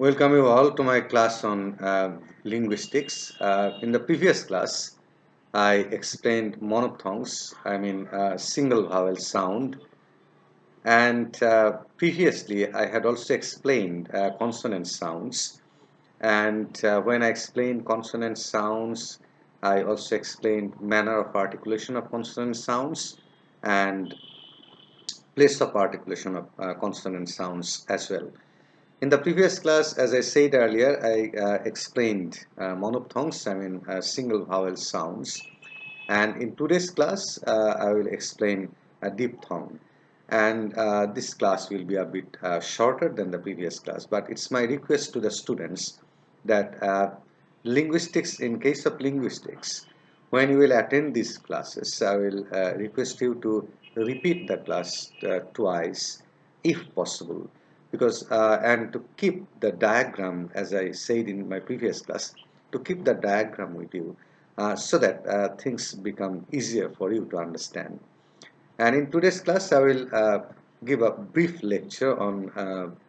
Welcome you all to my class on linguistics. In the previous class, I explained monophthongs, single vowel sound, and previously I had also explained consonant sounds. And when I explained consonant sounds, I also explained manner of articulation of consonant sounds and place of articulation of consonant sounds as well. In the previous class, as I said earlier, I explained monophthongs, single vowel sounds. And in today's class, I will explain a diphthong. And this class will be a bit shorter than the previous class. But it's my request to the students that linguistics, in case of linguistics, when you will attend these classes, I will request you to repeat the class twice if possible, because and to keep the diagram, as I said in my previous class, to keep the diagram with you so that things become easier for you to understand. And in today's class, I will give a brief lecture on,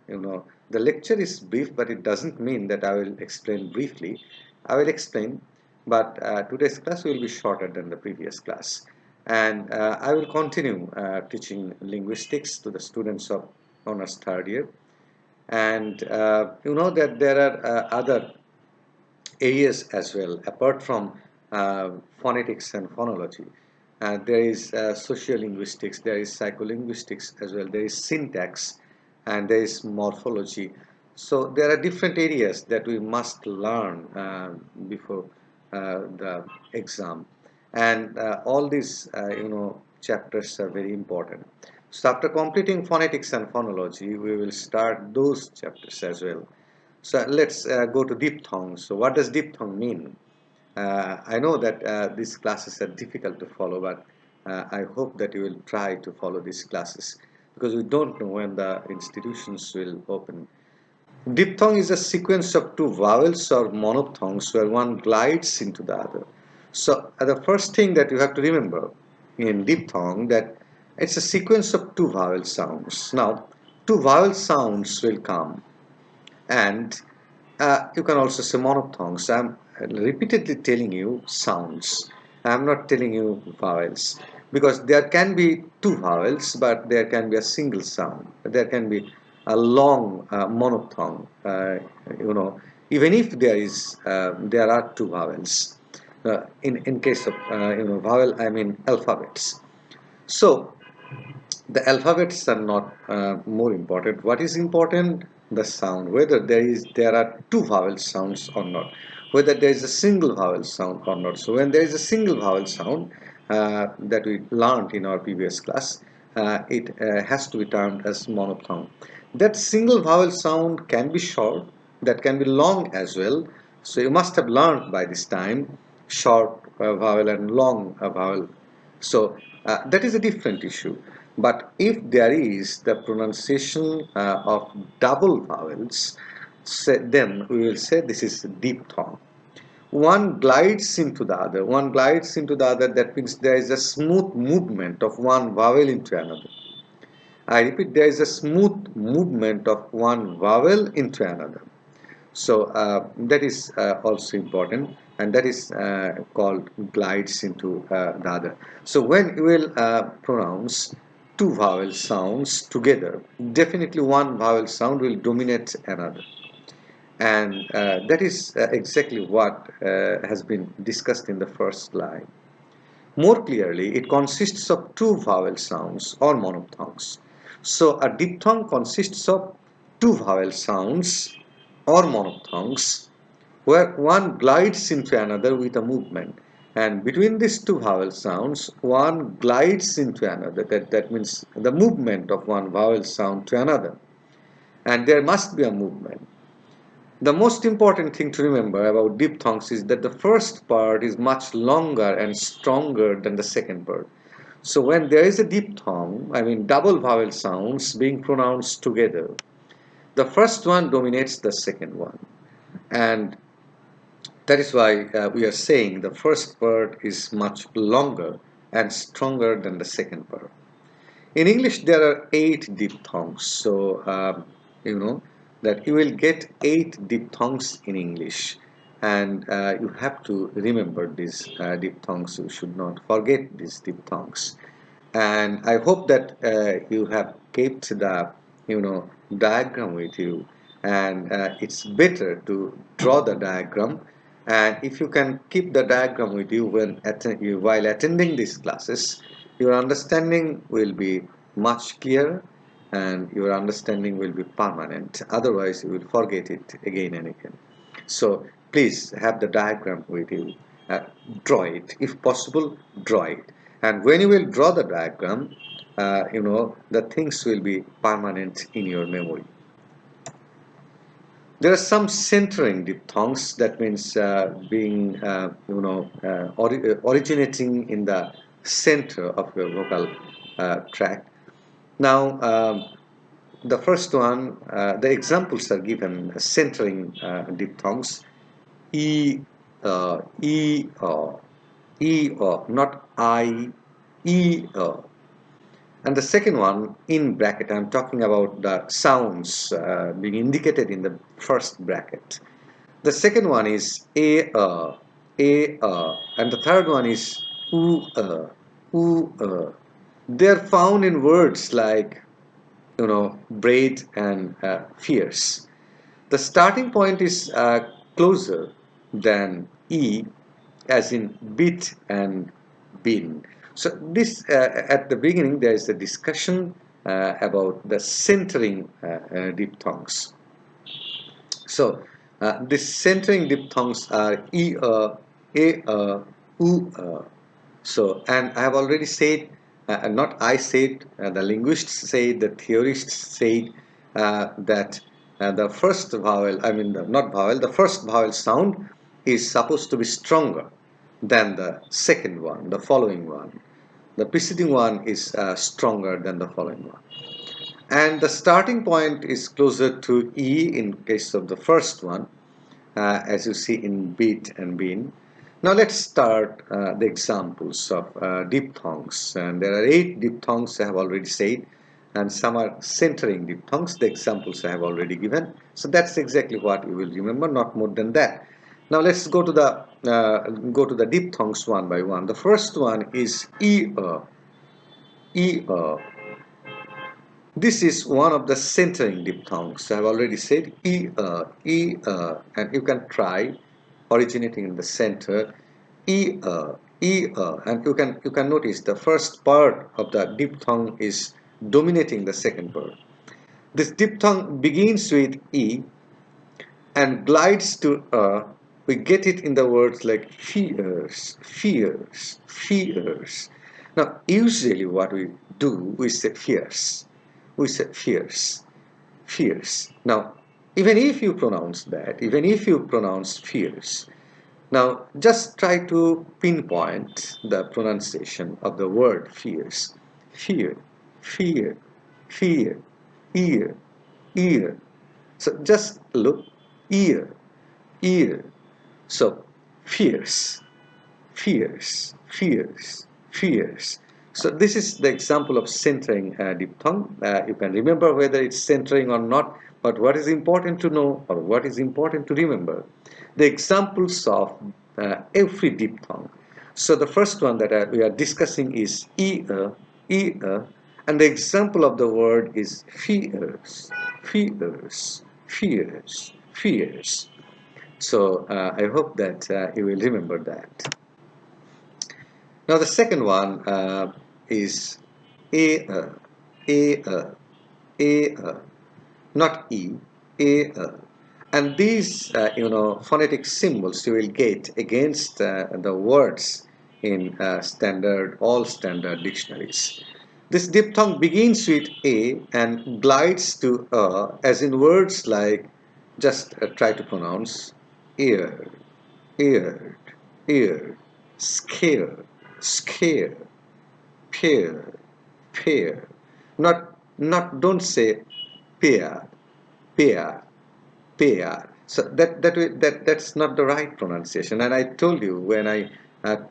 the lecture is brief, but it doesn't mean that I will explain briefly. I will explain, but today's class will be shorter than the previous class. And I will continue teaching linguistics to the students of honors third year. And you know that there are other areas as well apart from phonetics and phonology. There is sociolinguistics, there is psycholinguistics as well, there is syntax, and there is morphology. So there are different areas that we must learn before the exam, and all these chapters are very important. So after completing phonetics and phonology, we will start those chapters as well. So let's go to diphthong. So what does diphthong mean? I know that these classes are difficult to follow, but I hope that you will try to follow these classes because we don't know when the institutions will open. Diphthong is a sequence of two vowels or monophthongs where one glides into the other. So the first thing that you have to remember in diphthong that it's a sequence of two vowel sounds. Now, two vowel sounds will come, and you can also say monophthongs. I'm repeatedly telling you sounds. I'm not telling you vowels because there can be two vowels, but there can be a single sound. There can be a long monophthong. Even if there are two vowels. In case of vowel, I mean alphabets. So the alphabets are not more important. What is important? The sound, whether there are two vowel sounds or not, whether there is a single vowel sound or not. So when there is a single vowel sound that we learned in our previous class, it has to be termed as monophthong. That single vowel sound can be short, that can be long as well. So you must have learned by this time short vowel and long vowel. So that is a different issue. But if there is the pronunciation of double vowels, then we will say this is diphthong. One glides into the other. One glides into the other. That means there is a smooth movement of one vowel into another. I repeat, there is a smooth movement of one vowel into another. So that is also important, and that is called glides into the other. So when you will pronounce two vowel sounds together, definitely one vowel sound will dominate another, and that is exactly what has been discussed in the first slide. More clearly, it consists of two vowel sounds or monophthongs. So a diphthong consists of two vowel sounds or monophthongs where one glides into another with a movement. And between these two vowel sounds, one glides into another. That means the movement of one vowel sound to another. And there must be a movement. The most important thing to remember about diphthongs is that the first part is much longer and stronger than the second part. So when there is a diphthong, I mean double vowel sounds being pronounced together, the first one dominates the second one. And that is why we are saying the first part is much longer and stronger than the second part. In English, there are 8 diphthongs. So, you know, that you will get 8 diphthongs in English, and you have to remember these diphthongs. You should not forget these diphthongs. And I hope that you have kept the diagram with you, and it's better to draw the diagram. And if you can keep the diagram with you while attending these classes, your understanding will be much clearer and your understanding will be permanent. Otherwise, you will forget it again and again. So please have the diagram with you. Uh, Draw it. If possible, draw it. And when you will draw the diagram, the things will be permanent in your memory. There are some centering diphthongs. That means being, originating in the center of your vocal tract. Now, the first one, the examples are given centering diphthongs. E, E, not I, E, and the second one, in bracket, I'm talking about the sounds being indicated in the first bracket. The second one is and the third one is oo. They're found in words like, bread and fierce. The starting point is closer than E, as in bit and bin. So this at the beginning there is a discussion about the centering diphthongs. So these centering diphthongs are E, oo. So, and I have already said, not I said, the linguists say, the theorists say that the first vowel, not vowel, the first vowel sound is supposed to be stronger than the second one, the following one. The preceding one is stronger than the following one. And the starting point is closer to E in case of the first one, as you see in bit and bin. Now let's start the examples of diphthongs. And there are 8 diphthongs I have already said, and some are centering diphthongs. The examples I have already given. So that's exactly what you will remember, not more than that. Now let's go to the diphthongs one by one. The first one is E. E. This is one of the centering diphthongs. I have already said and you can try originating in the center, and you can notice the first part of the diphthong is dominating the second part. This diphthong begins with E and glides to we get it in the words like fears, fears, fears. Now, usually what we do, we say fierce. We say fierce, fierce. Now, even if you pronounce that, even if you pronounce fierce, now just try to pinpoint the pronunciation of the word fierce. Fear, fear, fear, ear, ear. So just look, ear, ear. So fierce, fierce, fierce, fierce. So this is the example of centering diphthong. You can remember whether it's centering or not, but what is important to know or what is important to remember, the examples of every diphthong. So the first one that we are discussing is and the example of the word is fears, fears, fears, fears. So I hope that you will remember that. Now the second one is a, a, a, not e, a. And these, phonetic symbols you will get against the words in all standard dictionaries. This diphthong begins with a and glides to as in words like, just try to pronounce, ear, eared, ear, scare, scare, pear, pear. Don't say pear, pear, pear. So that's not the right pronunciation. And I told you when I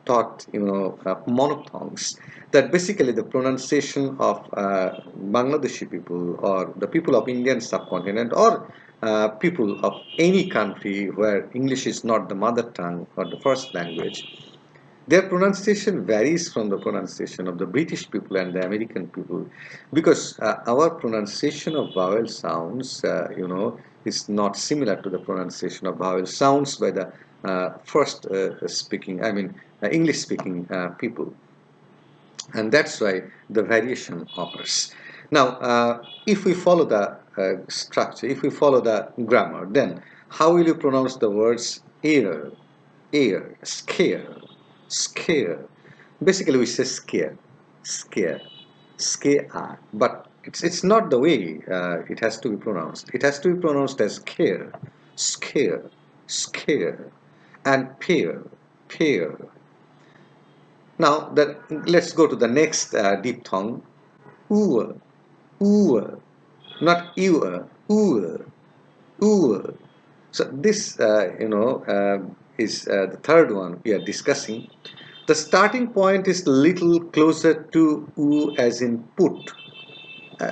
taught monophthongs that basically the pronunciation of Bangladeshi people or the people of Indian subcontinent or people of any country where English is not the mother tongue or the first language, their pronunciation varies from the pronunciation of the British people and the American people, because our pronunciation of vowel sounds, is not similar to the pronunciation of vowel sounds by the first English speaking people. And that's why the variation occurs. Now, if we follow the structure, if we follow the grammar, then how will you pronounce the words air, scare, scare? Basically, we say scare, scare, scare, but it's not the way it has to be pronounced. It has to be pronounced as scare, scare, scare, and pair, pair. Now, let's go to the next diphthong, oo, oo, not ewer, oo, oo. So this, is the third one we are discussing. The starting point is little closer to oo as in put.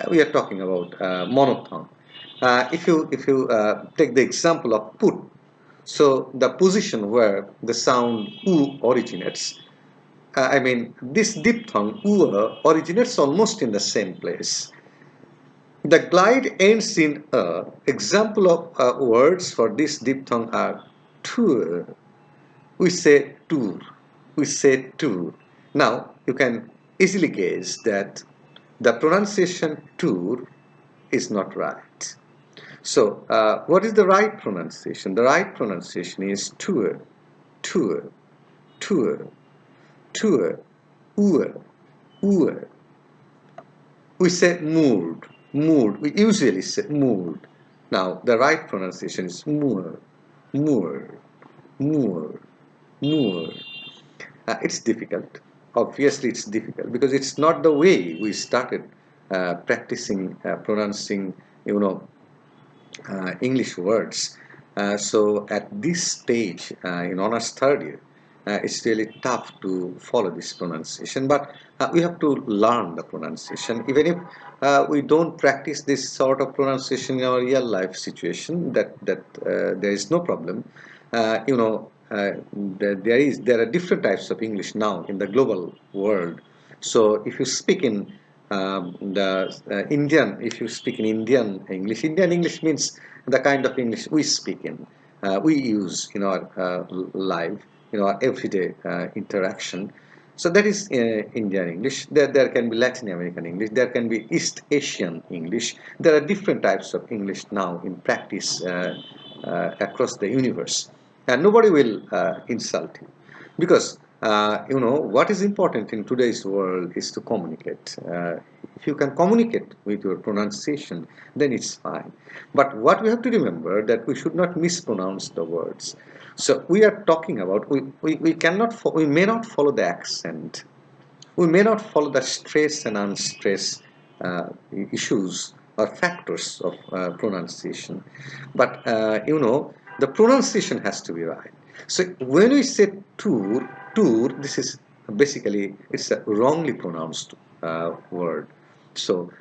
We are talking about monophthong. If you take the example of put, so the position where the sound oo originates, this diphthong ua originates almost in the same place. The glide ends in a. Example of words for this diphthong are tour. We say tour. We say tour. Now, you can easily guess that the pronunciation tour is not right. So, what is the right pronunciation? The right pronunciation is tour, tour, tour, tour, oor, oor. We say moored, moored. We usually say moored. Now, the right pronunciation is moor, moor, moor, moor. It's difficult. Obviously, it's difficult because it's not the way we started practicing pronouncing, English words. So at this stage, in honors third year, it's really tough to follow this pronunciation, but we have to learn the pronunciation. Even if we don't practice this sort of pronunciation in our real life situation, that there is no problem. There are different types of English now in the global world. So if you speak in if you speak in Indian English means the kind of English we speak in, we use in our life, our everyday interaction. So that is Indian English. There can be Latin American English. There can be East Asian English. There are different types of English now in practice across the universe, and nobody will insult you, because what is important in today's world is to communicate. If you can communicate with your pronunciation, then it's fine. But what we have to remember, that we should not mispronounce the words. So we are talking about, we may not follow the accent, we may not follow the stress and unstress issues or factors of pronunciation, but the pronunciation has to be right. So when we say tour, tour, this is basically, it's a wrongly pronounced word. So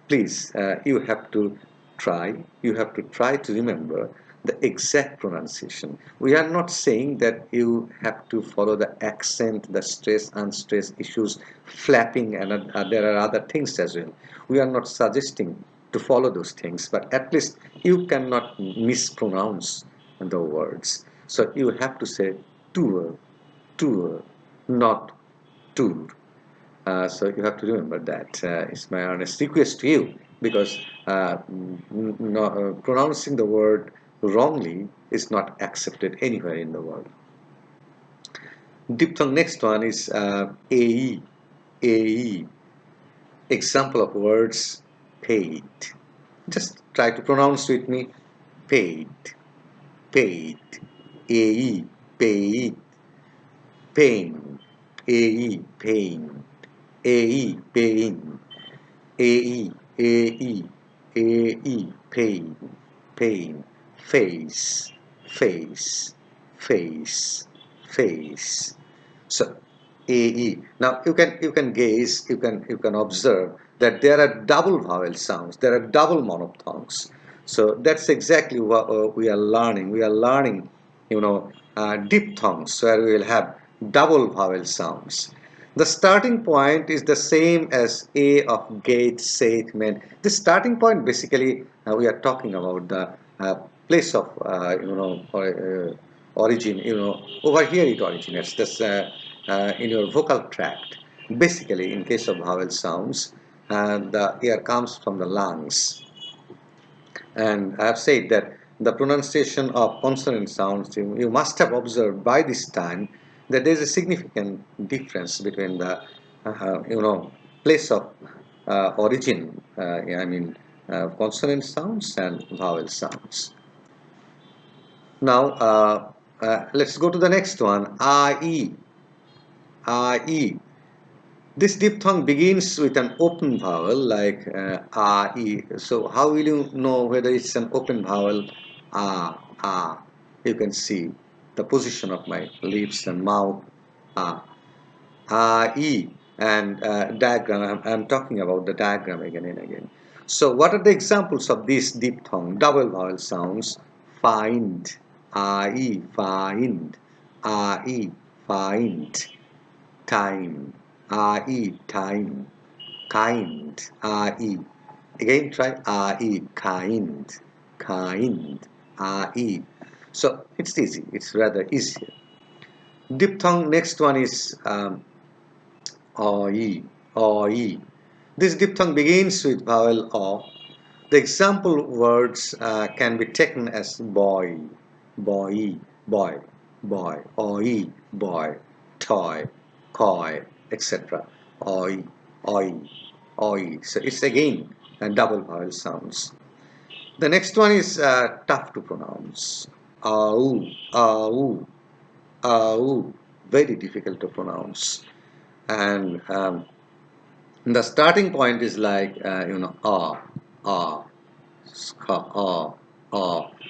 please, you have to try to remember the exact pronunciation. We are not saying that you have to follow the accent, the stress, unstress issues, flapping, and there are other things as well. We are not suggesting to follow those things, but at least you cannot mispronounce the words. So you have to say tour, tour, not tour. So you have to remember that. It's my honest request to you, because pronouncing the word wrongly is not accepted anywhere in the world. Diphthong next one is AE. AE. Example of words, paid. Just try to pronounce with me. Paid. Paid. AE. Paid. Pain. AE. Pain. AE. Pain. AE. AE. AE. Pain. Pain. Face. Face. Face. Face. So AE. Now you can observe that there are double vowel sounds, there are double monophthongs. So that's exactly what we are learning. We are learning, diphthongs, where we will have double vowel sounds. The starting point is the same as A of gate, saith, meant. The starting point basically we are talking about the place of origin. Over here it originates. This in your vocal tract. Basically, in case of vowel sounds, the air comes from the lungs. And I have said that the pronunciation of consonant sounds, you must have observed by this time that there is a significant difference between the, place of origin, consonant sounds and vowel sounds. Now, let's go to the next one, I-E, I-E. This diphthong begins with an open vowel like E. So how will you know whether it's an open vowel? Ah. You can see the position of my lips and mouth. E. And diagram. I'm talking about the diagram again and again. So what are the examples of these diphthong double vowel sounds? Find. Find. Find. Time, time, kind, Again try kind, So it's easy, it's rather easier. Diphthong next one is oi. This diphthong begins with vowel o. The example words can be taken as boy, boy, boy, oi, boy, toy, koi, etc. Oi, oi, oi. So it's again double vowel sounds. The next one is tough to pronounce. Au, au, au. Very difficult to pronounce. And the starting point is like, ah,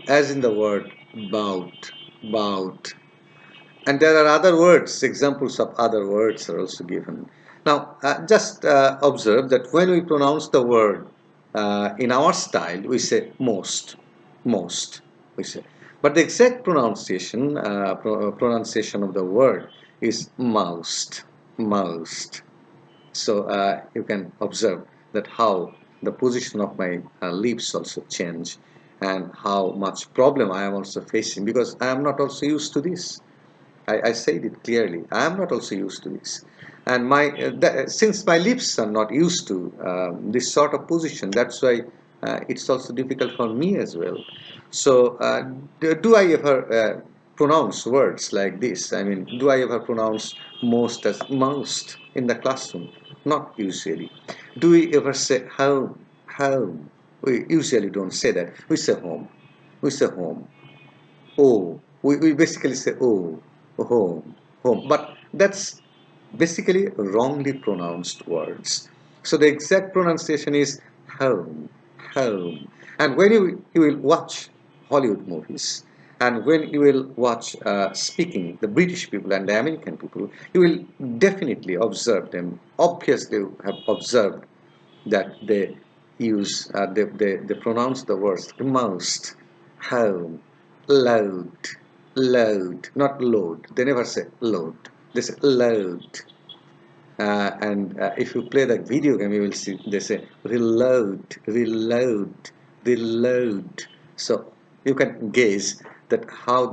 as in the word bout. And there are other words, examples of other words are also given. Now, just observe that when we pronounce the word in our style, we say most, we say. But the exact pronunciation of the word is most. So you can observe that how the position of my lips also change and how much problem I am also facing because I am not also used to this. I said it clearly. I am not also used to this. And since my lips are not used to this sort of position, that's why it's also difficult for me as well. So do I ever pronounce words like this? I mean, do I ever pronounce most as most in the classroom? Not usually. Do we ever say home? Home. We usually don't say that. We say home. We say home. Oh, we basically say oh, home, home. But that's basically wrongly pronounced words. So the exact pronunciation is home, home. And when you will watch Hollywood movies, and when you will watch speaking, the British people and the American people, you will definitely observe them. Obviously, you have observed that they pronounce the words most, home, load, not load. They never say load. They say load. And if you play the video game, you will see they say reload. So you can gaze that how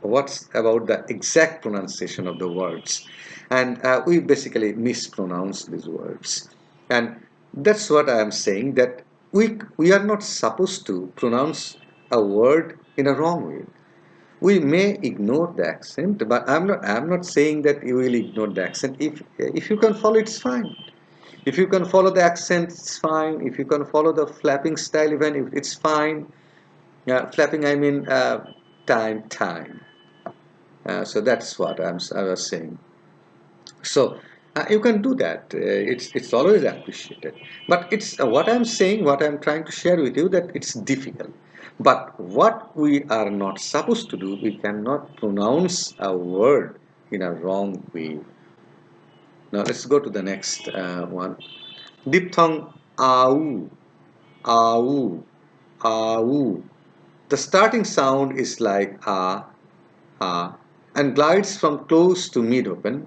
what's about the exact pronunciation of the words, and we basically mispronounce these words, and that's what I am saying, that we are not supposed to pronounce a word in a wrong way. We may ignore the accent, but I'm not saying that you will ignore the accent. If you can follow, it's fine. If you can follow the accent, it's fine. If you can follow the flapping style, even if it's fine. Flapping, I mean time. So that's what I was saying. So you can do that. It's always appreciated. But it's what I'm saying, what I'm trying to share with you, that it's difficult. But what we are not supposed to do, we cannot pronounce a word in a wrong way. Now let's go to the next one. Diphthong au, au. Au. The starting sound is like ah, and glides from close to mid-open.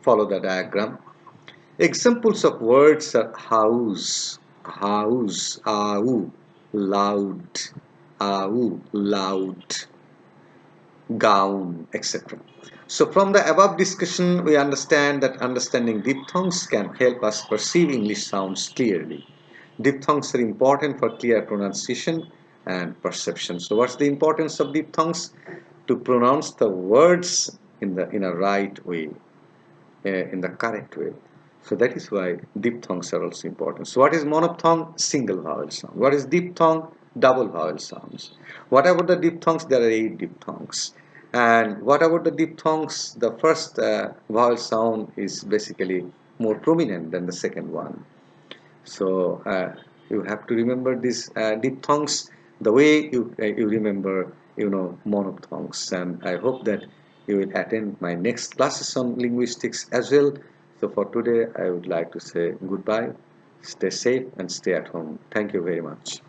Follow the diagram. Examples of words are house, au, loud, loud, gown, etc. So from the above discussion, we understand that understanding diphthongs can help us perceive English sounds clearly. Diphthongs are important for clear pronunciation and perception. So what's the importance of diphthongs? To pronounce the words in a right way, in the correct way. So that is why diphthongs are also important. So what is monophthong? Single vowel sound. What is diphthong? Double vowel sounds. What about the diphthongs? There are 8 diphthongs. And what about the diphthongs? The first vowel sound is basically more prominent than the second one. So you have to remember these diphthongs the way you remember monophthongs, and I hope that you will attend my next classes on linguistics as well. So for today I would like to say goodbye, stay safe and stay at home. Thank you very much.